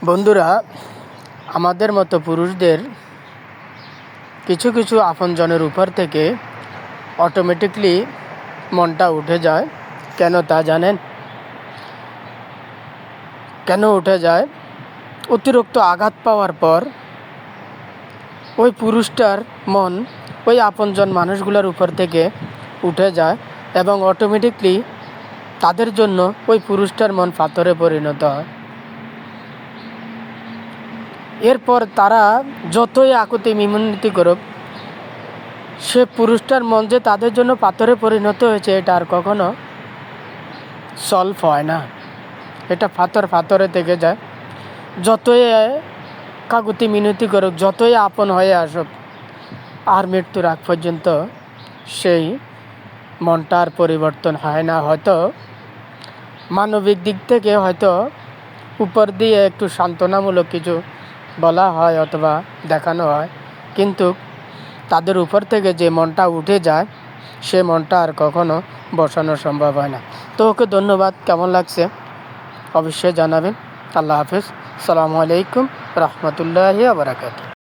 বন্ধুরা, আমাদের মতো পুরুষদের কিছু কিছু আপনজনের উপর থেকে অটোমেটিকলি মনটা উঠে যায়। কেন তা জানেন? কেন উঠে যায়? অতিরিক্ত আঘাত পাওয়ার পর ওই পুরুষটার মন ওই আপনজন মানুষগুলোর উপর থেকে উঠে যায় এবং অটোমেটিকলি তাদের জন্য ওই পুরুষটার মন পাথরে পরিণত হয়। এরপর তারা যতই আকুতি মিনতি করুক, সে পুরুষটার মন যে তাদের জন্য পাথরে পরিণত হয়েছে এটা আর কখনো সলভ হয় না। এটা পাথরে থেকে যায়। যতই কাকুতি মিনতি করুক, যতই আপন হয়ে আসুক, আর মৃত্যুর আগ পর্যন্ত সেই মনটার পরিবর্তন হয় না। হয়তো মানবিক দিক থেকে হয়তো উপর দিয়ে একটু সান্ত্বনামূলক কিছু বলা হয় অথবা দেখানো হয়, কিন্তু তাদের উপর থেকে যে মনটা উঠে যায় সে মনটা আর কখনো বসানো সম্ভব হয় না। তো ওকে ধন্যবাদ। কেমন লাগছে অবশ্যই জানাবেন। আল্লাহ হাফেজ। আসসালামু আলাইকুম রহমতুল্লাহি ওয়া বারাকাতুহু।